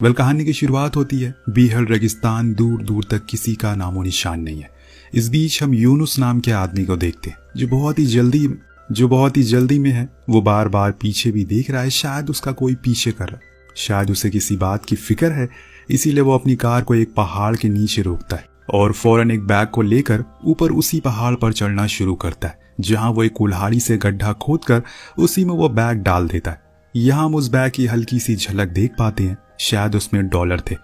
कहानी की शुरुआत होती है बेहद रेगिस्तान, दूर दूर तक किसी का नामो निशान नहीं है। इस बीच हम यूनुस नाम के आदमी को देखते हैं जो बहुत ही जल्दी में है। वो बार बार पीछे भी देख रहा है, शायद उसका कोई पीछे कर रहा है, शायद उसे किसी बात की फिक्र है। इसीलिए वो अपनी कार को एक पहाड़ के नीचे रोकता है और फौरन एक बैग को लेकर ऊपर उसी पहाड़ पर चढ़ना शुरू करता है, जहां वो एक कुल्हाड़ी से गड्ढा खोदकर उसी में वो बैग डाल देता है। यहाँ हम उस बैग की हल्की सी झलक देख पाते हैं, शायद उसमें डॉलर थे,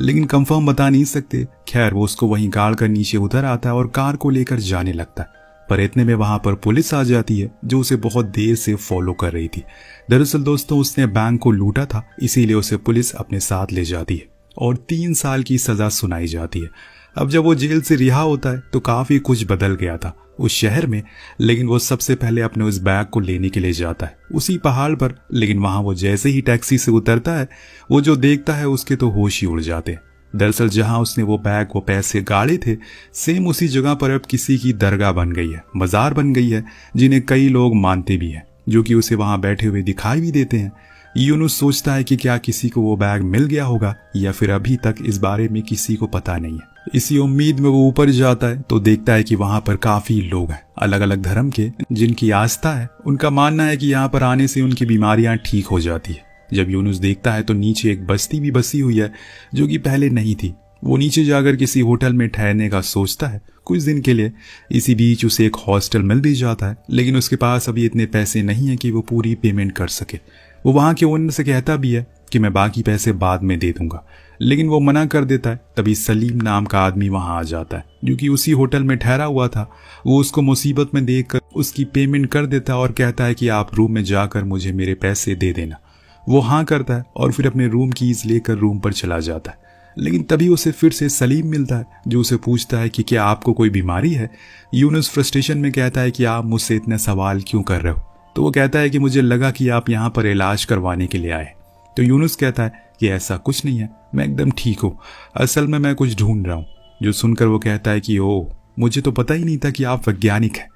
लेकिन कंफर्म बता नहीं सकते। खैर, वो उसको वहीं गाड़ कर नीचे उतर आता है और कार को लेकर जाने लगता है। पर इतने में वहां पर पुलिस आ जाती है जो उसे बहुत देर से फॉलो कर रही थी। दरअसल दोस्तों, उसने बैंक को लूटा था, इसीलिए उसे पुलिस अपने साथ ले जाती है और 3 साल की सजा सुनाई जाती है। अब जब वो जेल से रिहा होता है तो काफी कुछ बदल गया था उस शहर में, लेकिन वो सबसे पहले अपने उस बैग को लेने के लिए जाता है उसी पहाड़ पर। लेकिन वहां वो जैसे ही टैक्सी से उतरता है, वो जो देखता है उसके तो होश ही उड़ जाते हैं। दरअसल जहां उसने वो बैग वो पैसे गाड़े थे, सेम उसी जगह पर अब किसी की दरगाह बन गई है, मजार बन गई है, जिन्हें कई लोग मानते भी हैं, जो कि उसे वहां बैठे हुए दिखाई भी देते हैं। यूनुस सोचता है कि क्या किसी को वो बैग मिल गया होगा या फिर अभी तक इस बारे में किसी को पता नहीं है। इसी उम्मीद में वो ऊपर जाता है तो देखता है कि वहां पर काफी लोग हैं, अलग अलग धर्म के, जिनकी आस्था है। उनका मानना है कि यहाँ पर आने से उनकी बीमारियां ठीक हो जाती है। जब यूनुस देखता है तो नीचे एक बस्ती भी बसी हुई है जो कि पहले नहीं थी। वो नीचे जाकर किसी होटल में ठहरने का सोचता है कुछ दिन के लिए। इसी बीच उसे एक हॉस्टल मिल भी जाता है, लेकिन उसके पास अभी इतने पैसे नहीं है कि वो पूरी पेमेंट कर सके। वो वहां के ओनर से कहता भी है कि मैं बाकी पैसे बाद में दे दूंगा, लेकिन वो मना कर देता है। तभी सलीम नाम का आदमी वहां आ जाता है जो कि उसी होटल में ठहरा हुआ था। वो उसको मुसीबत में देखकर उसकी पेमेंट कर देता है और कहता है कि आप रूम में जाकर मुझे मेरे पैसे दे देना। वो हाँ करता है और फिर अपने रूम कीज लेकर रूम पर चला जाता है। लेकिन तभी उसे फिर से सलीम मिलता है जो उसे पूछता है कि क्या आपको कोई बीमारी है। यूनुस फ्रस्ट्रेशन में कहता है कि आप मुझसे इतने सवाल क्यों कर रहे हो। तो वो कहता है कि मुझे लगा कि आप यहाँ पर इलाज करवाने के लिए आए। तो यूनुस कहता है कि ऐसा कुछ नहीं है, मैं एकदम ठीक हूँ, असल में मैं कुछ ढूंढ रहा हूँ। जो सुनकर वो कहता है कि ओ, मुझे तो पता ही नहीं था कि आप वैज्ञानिक हैं।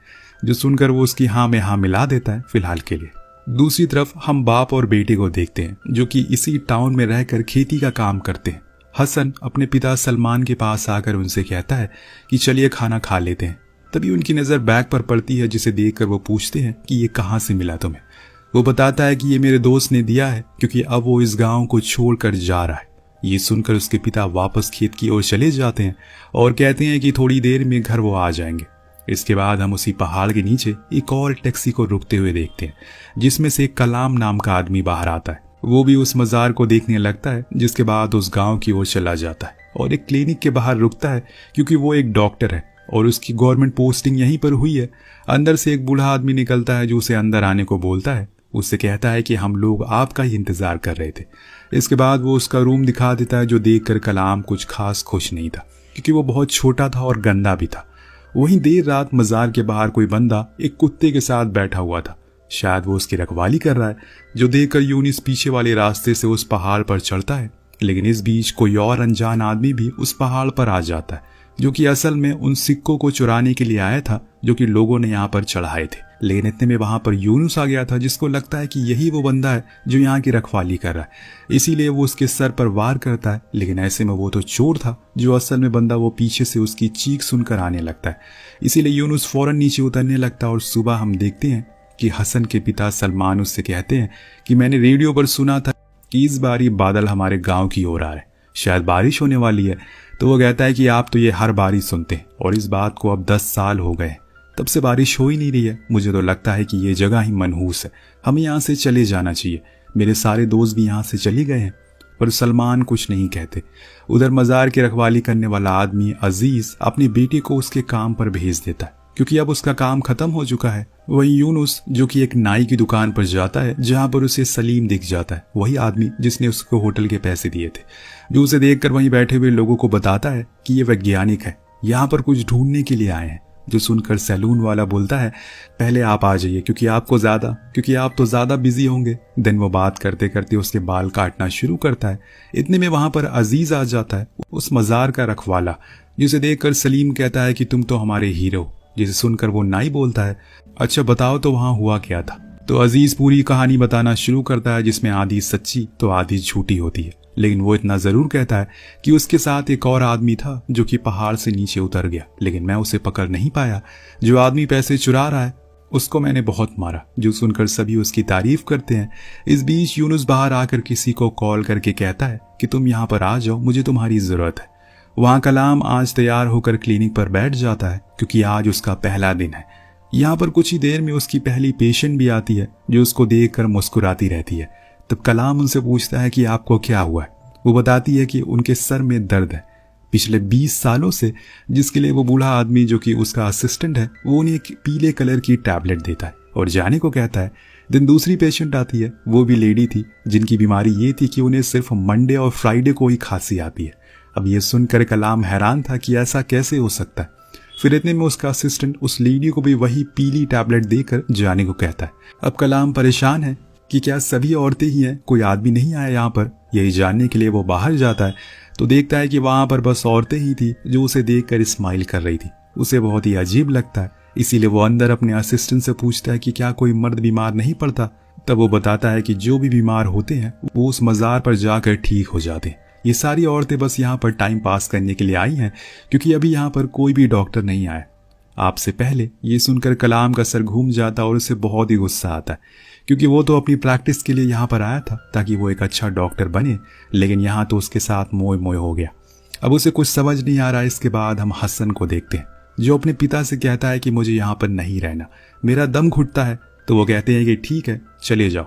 जो सुनकर वो उसकी हाँ में हाँ मिला देता है फिलहाल के लिए। दूसरी तरफ हम बाप और बेटे को देखते हैं जो कि इसी टाउन में रहकर खेती का काम करते हैं। हसन अपने पिता सलमान के पास आकर उनसे कहता है कि चलिए खाना खा लेते हैं। तभी उनकी नज़र बैग पर पड़ती है, जिसे देखकर वो पूछते हैं कि ये कहाँ से मिला तुम्हें। वो बताता है कि ये मेरे दोस्त ने दिया है क्योंकि अब वो इस गांव को छोड़कर जा रहा है। ये सुनकर उसके पिता वापस खेत की ओर चले जाते हैं और कहते हैं कि थोड़ी देर में घर वो आ जाएंगे। इसके बाद हम उसी पहाड़ के नीचे एक और टैक्सी को रुकते हुए देखते हैं, जिसमें से कलाम नाम का आदमी बाहर आता है। वो भी उस मजार को देखने लगता है, जिसके बाद उस गांव की ओर चला जाता है और एक क्लिनिक के बाहर रुकता है क्योंकि वो एक डॉक्टर है और उसकी गवर्नमेंट पोस्टिंग यहीं पर हुई है। अंदर से एक बूढ़ा आदमी निकलता है जो उसे अंदर आने को बोलता है। उससे कहता है कि हम लोग आपका ही इंतजार कर रहे थे। इसके बाद वो उसका रूम दिखा देता है, जो देखकर कलाम कुछ खास खुश नहीं था क्योंकि वो बहुत छोटा था और गंदा भी था। वहीं देर रात मजार के बाहर कोई बंदा एक कुत्ते के साथ बैठा हुआ था, शायद वो उसकी रखवाली कर रहा है। जो देखकर यूनुस पीछे वाले रास्ते से उस पहाड़ पर चढ़ता है, लेकिन इस बीच कोई और अनजान आदमी भी उस पहाड़ पर आ जाता है, जो कि असल में उन सिक्कों को चुराने के लिए आया था जो कि लोगों ने यहाँ पर चढ़ाए थे। लेकिन इतने में वहां पर यूनुस आ गया था, जिसको लगता है कि यही वो बंदा है जो यहाँ की रखवाली कर रहा है। इसीलिए वो उसके सर पर वार करता है, लेकिन ऐसे में वो तो चोर था जो असल में बंदा वो पीछे से उसकी चीख सुनकर आने लगता है। इसीलिए यूनुस फौरन नीचे उतरने लगता है और सुबह हम देखते हैं कि हसन के पिता सलमान उससे कहते हैं कि मैंने रेडियो पर सुना था कि इस बार ये बादल हमारे गाँव की ओर आ रहे, शायद बारिश होने वाली है। तो वो कहता है कि आप तो ये हर बारिश सुनते हैं और इस बात को अब 10 साल हो गए, तब से बारिश हो ही नहीं रही है। मुझे तो लगता है कि ये जगह ही मनहूस है, हमें यहाँ से चले जाना चाहिए। मेरे सारे दोस्त भी यहाँ से चले गए हैं। पर सलमान कुछ नहीं कहते। उधर मजार की रखवाली करने वाला आदमी अजीज अपनी बेटी को उसके काम पर भेज देता है क्योंकि अब उसका काम खत्म हो चुका है। वहीं यूनुस जो कि एक नाई की दुकान पर जाता है, जहां पर उसे सलीम दिख जाता है, वही आदमी जिसने उसको होटल के पैसे दिए थे, जो उसे देखकर वहीं बैठे हुए लोगों को बताता है कि ये वैज्ञानिक है, यहाँ पर कुछ ढूंढने के लिए आए हैं। जो सुनकर सैलून वाला बोलता है पहले आप आ जाइए क्योंकि आप तो ज्यादा बिजी होंगे। देन वो बात करते करते उसके बाल काटना शुरू करता है। इतने में वहां पर अजीज आ जाता है, उस मजार का रखवाला, जिसे देखकर सलीम कहता है कि तुम तो हमारे हीरो। जिसे सुनकर वो नाई बोलता है अच्छा बताओ तो वहां हुआ क्या था। तो अजीज पूरी कहानी बताना शुरू करता है, जिसमें आधी सच्ची तो आधी झूठी होती है। लेकिन वो इतना जरूर कहता है कि उसके साथ एक और आदमी था जो कि पहाड़ से नीचे उतर गया, लेकिन मैं उसे पकड़ नहीं पाया। जो आदमी पैसे चुरा रहा है उसको मैंने बहुत मारा। जो सुनकर सभी उसकी तारीफ करते हैं। इस बीच यूनुस बाहर आकर किसी को कॉल करके कहता है कि तुम यहाँ पर आ जाओ, मुझे तुम्हारी जरूरत है। वहाँ कलाम आज तैयार होकर क्लिनिक पर बैठ जाता है क्योंकि आज उसका पहला दिन है। यहाँ पर कुछ ही देर में उसकी पहली पेशेंट भी आती है जो उसको देखकर मुस्कुराती रहती है। तब कलाम उनसे पूछता है कि आपको क्या हुआ है। वो बताती है कि उनके सर में दर्द है पिछले 20 सालों से, जिसके लिए वो बूढ़ा आदमी जो कि उसका असिस्टेंट है वो उन्हें एक पीले कलर की टैबलेट देता है और जाने को कहता है। दिन दूसरी पेशेंट आती है, वो भी लेडी थी जिनकी बीमारी ये थी कि उन्हें सिर्फ मंडे और फ्राइडे को ही खांसी आती है। अब ये सुनकर कलाम हैरान था कि ऐसा कैसे हो सकता है। फिर इतने में उसका असिस्टेंट उस लेडी को भी वही पीली टैबलेट देकर जाने को कहता है। अब कलाम परेशान है कि क्या सभी औरतें ही हैं, कोई आदमी नहीं आया यहाँ पर। यही जानने के लिए वो बाहर जाता है तो देखता है कि वहां पर बस औरतें ही थी जो उसे देखकर स्माइल कर रही थी। उसे बहुत ही अजीब लगता है, इसीलिए वो अंदर अपने असिस्टेंट से पूछता है कि क्या कोई मर्द बीमार नहीं पड़ता। तब वो बताता है कि जो भी बीमार होते हैं वो उस मज़ार पर जाकर ठीक हो जाते हैं। ये सारी औरतें बस यहाँ पर टाइम पास करने के लिए आई हैं क्योंकि अभी यहाँ पर कोई भी डॉक्टर नहीं आया आपसे पहले। ये सुनकर कलाम का सर घूम जाता और उसे बहुत ही गुस्सा आता है क्योंकि वो तो अपनी प्रैक्टिस के लिए यहाँ पर आया था ताकि वो एक अच्छा डॉक्टर बने, लेकिन यहाँ तो उसके साथ मोह मोह हो गया। अब उसे कुछ समझ नहीं आ रहा। इसके बाद हम हसन को देखते हैं जो अपने पिता से कहता है कि मुझे यहाँ पर नहीं रहना, मेरा दम घुटता है। तो वो कहते हैं कि ठीक है चले जाओ,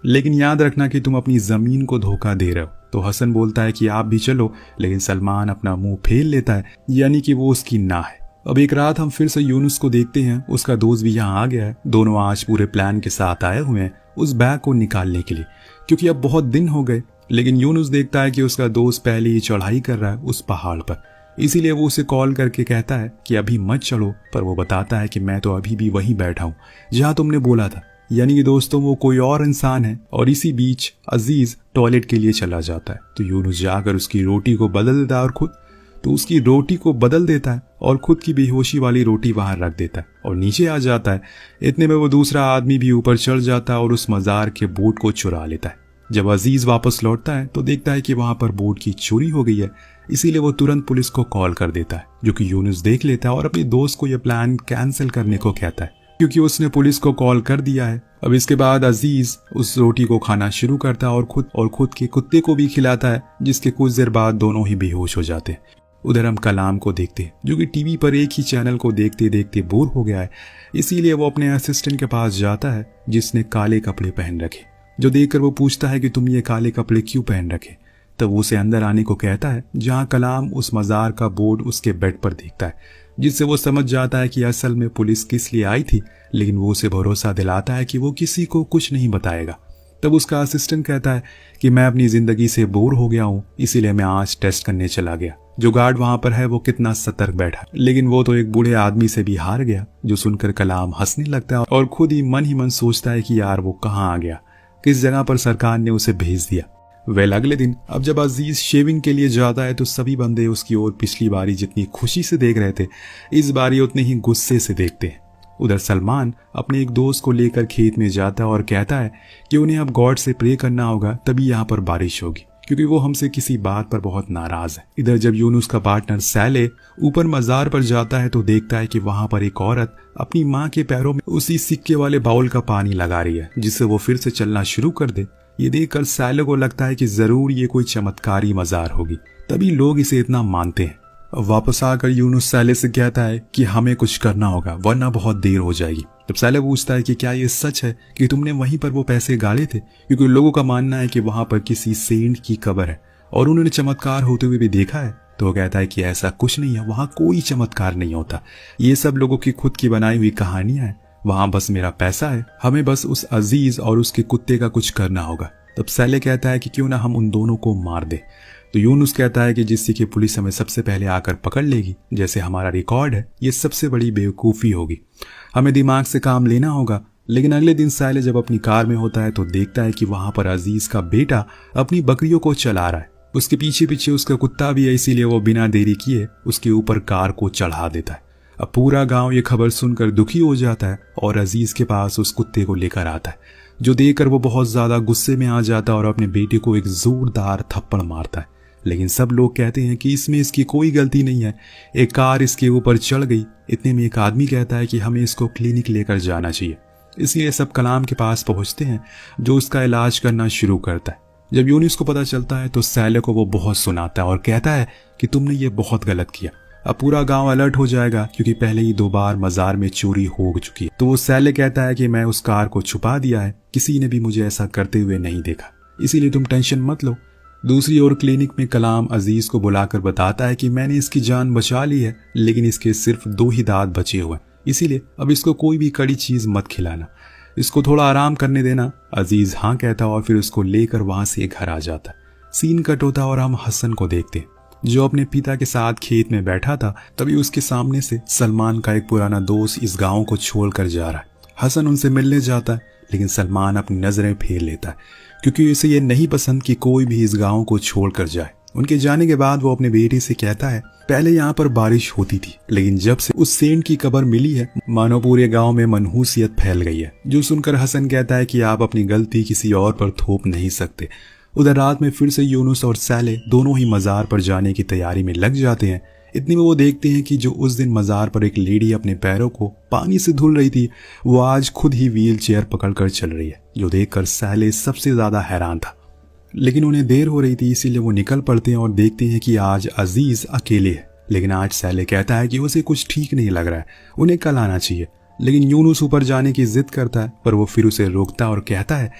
लेकिन याद रखना कि तुम अपनी ज़मीन को धोखा दे रहे हो। तो हसन बोलता है कि आप भी चलो, लेकिन सलमान अपना मुंह फेर लेता है, यानी कि वो उसकी ना है। अब एक रात हम फिर से यूनुस को देखते हैं, उसका दोस्त भी यहाँ आ गया है। दोनों आज पूरे प्लान के साथ आए हुए हैं उस बैग को निकालने के लिए क्योंकि अब बहुत दिन हो गए। लेकिन यूनुस देखता है कि उसका दोस्त पहले ही चढ़ाई कर रहा है उस पहाड़ पर, इसीलिए वो उसे कॉल करके कहता है कि अभी मत चलो। पर वो बताता है कि मैं तो अभी भी वहीं बैठा हूँ जहाँ तुमने बोला था, यानी कि दोस्तों वो कोई और इंसान है। और इसी बीच अजीज टॉयलेट के लिए चला जाता है तो यूनुस जाकर उसकी रोटी को बदल देता है और खुद की बेहोशी वाली रोटी वहां रख देता है और नीचे आ जाता है। इतने में वो दूसरा आदमी भी ऊपर चढ़ जाता है और उस मज़ार के बोट को चुरा लेता है। जब अजीज वापस लौटता है तो देखता है कि वहां पर बोट की चोरी हो गई है, इसीलिए वो तुरंत पुलिस को कॉल कर देता है, जो कि यूनुस देख लेता है और अपने दोस्त को यह प्लान कैंसिल करने को कहता है क्योंकि उसने पुलिस को कॉल कर दिया है। अब इसके बाद अजीज उस रोटी को खाना शुरू करता है और खुद के कुत्ते को भी खिलाता है, जिसके कुछ देर बाद दोनों ही बेहोश हो जाते हैं। उधर हम कलाम को देखते हैं जो कि टीवी पर एक ही चैनल को देखते देखते बोर हो गया है, इसीलिए वो अपने असिस्टेंट के पास जाता है जिसने काले कपड़े पहन रखे। जो देखकर वो पूछता है कि तुम ये काले कपड़े क्यों पहन रखे। तब वो उसे अंदर आने को कहता है जहाँ कलाम उस मज़ार का बोर्ड उसके बेड पर देखता है, जिससे वो समझ जाता है कि असल में पुलिस किस लिए आई थी। लेकिन वो उसे भरोसा दिलाता है कि वो किसी को कुछ नहीं बताएगा। तब उसका असिस्टेंट कहता है कि मैं अपनी ज़िंदगी से बोर हो गया हूँ, इसीलिए मैं आज टेस्ट करने चला गया। जो गार्ड वहां पर है वो कितना सतर्क बैठा, लेकिन वो तो एक बूढ़े आदमी से भी हार गया। जो सुनकर कलाम हंसने लगता है और खुद ही मन सोचता है कि यार वो कहाँ आ गया, किस जगह पर सरकार ने उसे भेज दिया। अगले दिन अब जब अजीज शेविंग के लिए जाता है तो सभी बंदे उसकी ओर पिछली बारी जितनी खुशी से देख रहे थे इस बारी उतने ही गुस्से से देखते हैं। उधर सलमान अपने एक दोस्त को लेकर खेत में जाता है और कहता है कि उन्हें अब गॉड से प्रे करना होगा, तभी यहाँ पर बारिश होगी, क्योंकि वो हमसे किसी बात पर बहुत नाराज है। इधर जब यूनुस का पार्टनर सैले ऊपर मज़ार पर जाता है तो देखता है कि वहां पर एक औरत अपनी माँ के पैरों में उसी सिक्के वाले बाउल का पानी लगा रही है, जिससे वो फिर से चलना शुरू कर दे। ये देखकर सैले को लगता है कि जरूर ये कोई चमत्कारी मज़ार होगी, तभी लोग इसे इतना मानते हैं। वापस आकर यूनुस सैले से कहता है कि हमें कुछ करना होगा वरना बहुत देर हो जाएगी। तब सैले पूछता है कि क्या ये सच है कि तुमने वहीं पर वो पैसे गाड़े थे, क्योंकि लोगों का मानना है कि वहां पर किसी सेंट की कब्र है और उन्होंने चमत्कार होते हुए भी देखा है। तो वो कहता है कि ऐसा कुछ नहीं है, वहां कोई चमत्कार नहीं होता, ये सब लोगों की खुद की बनाई हुई कहानियां हैं। वहां बस मेरा पैसा है, हमें बस उस अजीज और उसके कुत्ते का कुछ करना होगा। तब सैले कहता है कि क्यों ना हम उन दोनों को मार दे। तो यूनुस कहता है कि जिससे कि पुलिस हमें सबसे पहले आकर पकड़ लेगी, जैसे हमारा रिकॉर्ड है, ये सबसे बड़ी बेवकूफ़ी होगी, हमें दिमाग से काम लेना होगा। लेकिन अगले दिन सैले जब अपनी कार में होता है तो देखता है कि वहां पर अजीज का बेटा अपनी बकरियों को चला रहा है, उसके पीछे पीछे उसका कुत्ता भी है, इसीलिए वो बिना देरी किए उसके ऊपर कार को चढ़ा देता है। अब पूरा गांव ये खबर सुनकर दुखी हो जाता है और अजीज के पास उस कुत्ते को लेकर आता है, जो देखकर वो बहुत ज्यादा गुस्से में आ जाता है और अपने बेटे को एक जोरदार थप्पड़ मारता है। लेकिन सब लोग कहते हैं कि इसमें इसकी कोई गलती नहीं है, एक कार इसके ऊपर चढ़ गई। इतने में एक आदमी कहता है कि हमें इसको क्लिनिक लेकर जाना चाहिए। इसलिए सब कलाम के पास पहुंचते हैं, जो उसका इलाज करना शुरू करता है। जब यूनुस को पता चलता है तो सैले को वो बहुत सुनाता है और कहता है कि तुमने ये बहुत गलत किया। अब पूरा गांव अलर्ट हो जाएगा, क्योंकि पहले ही 2 बार मजार में चोरी हो चुकी है। तो वो सैले कहता है कि मैं उस कार को छुपा दिया है, किसी ने भी मुझे ऐसा करते हुए नहीं देखा, इसीलिए तुम टेंशन मत लो। दूसरी ओर क्लिनिक में कलाम अजीज को बुलाकर बताता है कि मैंने इसकी जान बचा ली है, लेकिन इसके सिर्फ 2 ही दांत बचे हुए हैं, इसीलिए अब इसको कोई भी कड़ी चीज मत खिलाना, इसको थोड़ा आराम करने देना। अजीज हाँ कहता और फिर उसको लेकर वहां से घर आ जाता। सीन कट होता और हम हसन को देखते, जो अपने पिता के साथ खेत में बैठा था। तभी उसके सामने से सलमान का एक पुराना दोस्त इस गांव को छोड़कर जा रहा है। हसन उनसे मिलने जाता है, लेकिन सलमान अपनी नजरें फेर लेता है, क्योंकि उसे ये नहीं पसंद कि कोई भी इस गांव को छोड़कर जाए। उनके जाने के बाद वो अपने बेटे से कहता है, पहले यहाँ पर बारिश होती थी, लेकिन जब से उस सेंट की कब्र मिली है, मानो पूरे गांव में मनहूसियत फैल गई है। जो सुनकर हसन कहता है कि आप अपनी गलती किसी और पर थोप नहीं सकते। उधर रात में फिर से यूनुस और सैले दोनों ही मजार पर जाने की तैयारी में लग जाते हैं। इतने में वो देखते हैं कि जो उस दिन मजार पर एक लेडी अपने पैरों को पानी से धुल रही थी, वो आज खुद ही व्हील चेयर पकड़कर चल रही है, जो देखकर सैले सबसे ज्यादा हैरान था। लेकिन उन्हें देर हो रही थी, इसीलिए वो निकल पड़ते हैं और देखते हैं कि आज अजीज अकेले है। लेकिन आज सैले कहता है कि उसे कुछ ठीक नहीं लग रहा है, उन्हें कल आना चाहिए। लेकिन यूनुस ऊपर जाने की जिद करता है, पर वो फिर उसे रोकता है और कहता है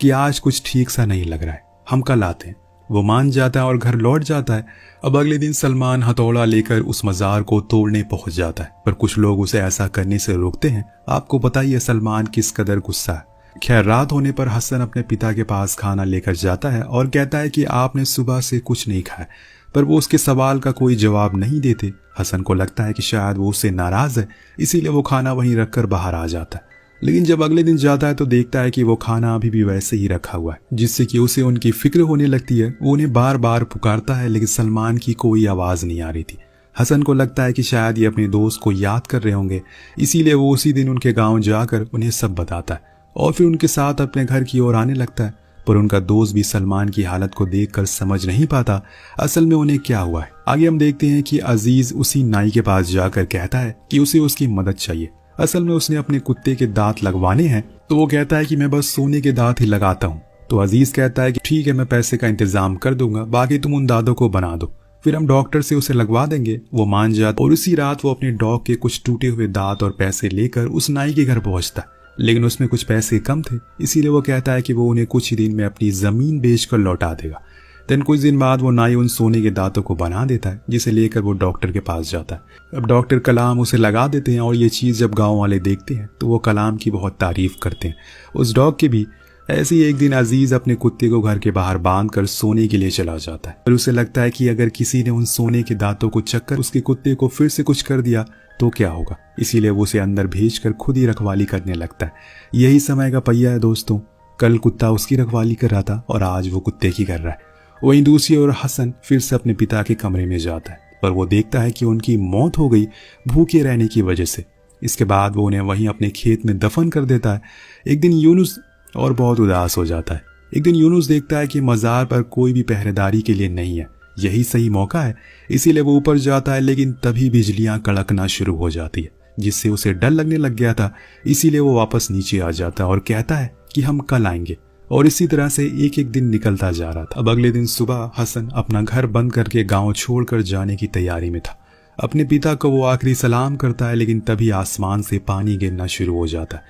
कि आज कुछ ठीक सा नहीं लग रहा है, हम कल आते हैं। वो मान जाता है और घर लौट जाता है। अब अगले दिन सलमान हथौड़ा लेकर उस मजार को तोड़ने पहुंच जाता है, पर कुछ लोग उसे ऐसा करने से रोकते हैं। आपको पता ही है सलमान किस कदर गुस्सा है। खैर, रात होने पर हसन अपने पिता के पास खाना लेकर जाता है और कहता है कि आपने सुबह से कुछ नहीं खाया, पर वो उसके सवाल का कोई जवाब नहीं देते। हसन को लगता है कि शायद वो उससे नाराज है, इसीलिए वो खाना वहीं रखकर बाहर आ जाता है। लेकिन जब अगले दिन जाता है तो देखता है कि वो खाना अभी भी वैसे ही रखा हुआ है, जिससे कि उसे उनकी फिक्र होने लगती है। वो उन्हें बार बार पुकारता है, लेकिन सलमान की कोई आवाज नहीं आ रही थी। हसन को लगता है कि शायद ये अपने दोस्त को याद कर रहे होंगे, इसीलिए वो उसी दिन उनके गांव जाकर उन्हें सब बताता है और फिर उनके साथ अपने घर की ओर आने लगता है। पर उनका दोस्त भी सलमान की हालत को देखकर समझ नहीं पाता असल में उन्हें क्या हुआ है। आगे हम देखते हैं कि अजीज उसी नाई के पास जाकर कहता है कि उसे उसकी मदद चाहिए। असल में उसने अपने कुत्ते के दांत लगवाने हैं, तो वो कहता है कि मैं बस सोने के दांत ही लगाता हूँ। तो अजीज कहता है कि ठीक है, मैं पैसे का इंतजाम कर दूंगा, बाकी तुम उन दांतों को बना दो, फिर हम डॉक्टर से उसे लगवा देंगे। वो मान जाता और उसी रात वो अपने डॉग के कुछ टूटे हुए दांत और पैसे लेकर उस नाई के घर पहुंचता, लेकिन उसमें कुछ पैसे कम थे, इसीलिए वो कहता है कि वो उन्हें कुछ ही दिन में अपनी जमीन बेचकर लौटा देगा। देन कुछ दिन बाद वो नाई उन सोने के दांतों को बना देता है, जिसे लेकर वो डॉक्टर के पास जाता है। अब डॉक्टर कलाम उसे लगा देते हैं और ये चीज़ जब गांव वाले देखते हैं तो वो कलाम की बहुत तारीफ करते हैं, उस डॉग की भी। ऐसे ही एक दिन अजीज अपने कुत्ते को घर के बाहर बांधकर सोने के लिए चला जाता है, और उसे लगता है कि अगर किसी ने उन सोने के दांतों को चक्कर उसके कुत्ते को फिर से कुछ कर दिया तो क्या होगा, इसीलिए वो उसे अंदर भेजकर खुद ही रखवाली करने लगता है। यही समय का पहिया है दोस्तों, कल कुत्ता उसकी रखवाली कर रहा था और आज वो कुत्ते की कर रहा है। वहीं दूसरी ओर हसन फिर से अपने पिता के कमरे में जाता है, पर वो देखता है कि उनकी मौत हो गई भूखे रहने की वजह से। इसके बाद वो उन्हें वहीं अपने खेत में दफन कर देता है। एक दिन यूनुस और बहुत उदास हो जाता है। एक दिन यूनुस देखता है कि मजार पर कोई भी पहरेदारी के लिए नहीं है, यही सही मौका है, इसीलिए वो ऊपर जाता है। लेकिन तभी बिजलियां कड़कना शुरू हो जाती है, जिससे उसे डर लगने लग गया था, इसीलिए वो वापस नीचे आ जाता है और कहता है कि हम कल आएंगे। और इसी तरह से एक एक दिन निकलता जा रहा था। अब अगले दिन सुबह हसन अपना घर बंद करके गांव छोड़कर जाने की तैयारी में था। अपने पिता को वो आखिरी सलाम करता है, लेकिन तभी आसमान से पानी गिरना शुरू हो जाता है,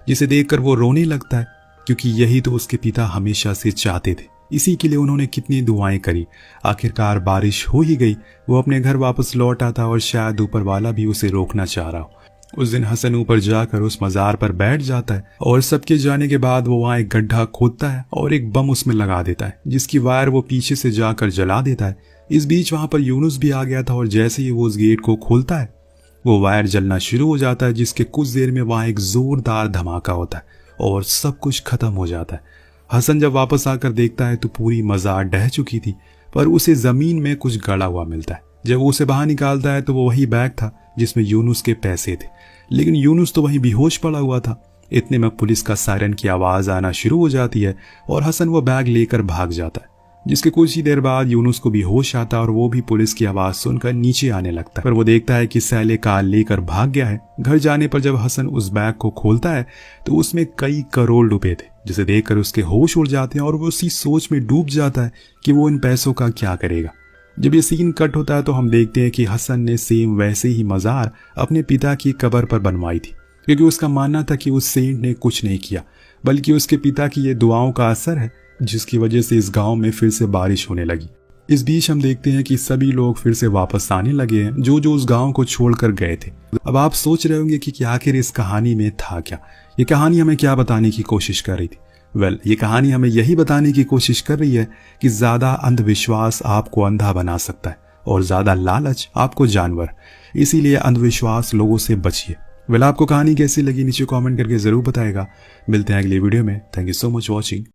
जिसे देखकर वो रोने लगता है, क्योंकि यही तो उसके पिता हमेशा से चाहते थे। इसी के लिए उन्होंने कितनी दुआएं करी। आखिरकार बारिश हो ही गई। वो अपने घर वापस लौट आता और शायद ऊपर वाला भी उसे रोकना चाह रहा हो। उस दिन हसन ऊपर जाकर उस मजार पर बैठ जाता है और सबके जाने के बाद वो वहाँ एक गड्ढा खोदता है और एक बम उसमें लगा देता है, जिसकी वायर वो पीछे से जाकर जला देता है। इस बीच वहां पर यूनुस भी आ गया था और जैसे ही वो उस गेट को खोलता है वो वायर जलना शुरू हो जाता है, जिसके कुछ देर में वहां एक जोरदार धमाका होता है और सब कुछ खत्म हो जाता है। हसन जब वापस आकर देखता है तो पूरी मजार ढह चुकी थी, पर उसे जमीन में कुछ गड़ा हुआ मिलता है। जब वो उसे बाहर निकालता है तो वो वही बैग था जिसमें यूनुस के पैसे थे, लेकिन यूनुस तो वहीं बेहोश पड़ा हुआ था। इतने में पुलिस का सायरन की आवाज आना शुरू हो जाती है और हसन वो बैग लेकर भाग जाता है, जिसके कुछ ही देर बाद यूनुस को भी होश आता है और वो भी पुलिस की आवाज सुनकर नीचे आने लगता है। पर वो देखता है कि सैले कार लेकर भाग गया है। घर जाने पर जब हसन उस बैग को खोलता है तो उसमें कई करोड़ रुपए थे, जिसे देखकर उसके होश उड़ जाते हैं और वो उसी सोच में डूब जाता है कि वो इन पैसों का क्या करेगा। जब ये सीन कट होता है तो हम देखते हैं कि हसन ने सेम वैसे ही मज़ार अपने पिता की कब्र पर बनवाई थी, क्योंकि उसका मानना था कि उस सेंट ने कुछ नहीं किया, बल्कि उसके पिता की ये दुआओं का असर है, जिसकी वजह से इस गांव में फिर से बारिश होने लगी। इस बीच हम देखते हैं कि सभी लोग फिर से वापस आने लगे हैं, जो जो उस गांव को छोड़कर गए थे। अब आप सोच रहे होंगे कि आखिर इस कहानी में था क्या, ये कहानी हमें क्या बताने की कोशिश कर रही थी। ये कहानी हमें यही बताने की कोशिश कर रही है कि ज्यादा अंधविश्वास आपको अंधा बना सकता है और ज्यादा लालच आपको जानवर। इसीलिए अंधविश्वास लोगों से बचिए। आपको कहानी कैसी लगी नीचे कमेंट करके जरूर बताएगा। मिलते हैं अगली वीडियो में। Thank you so much watching.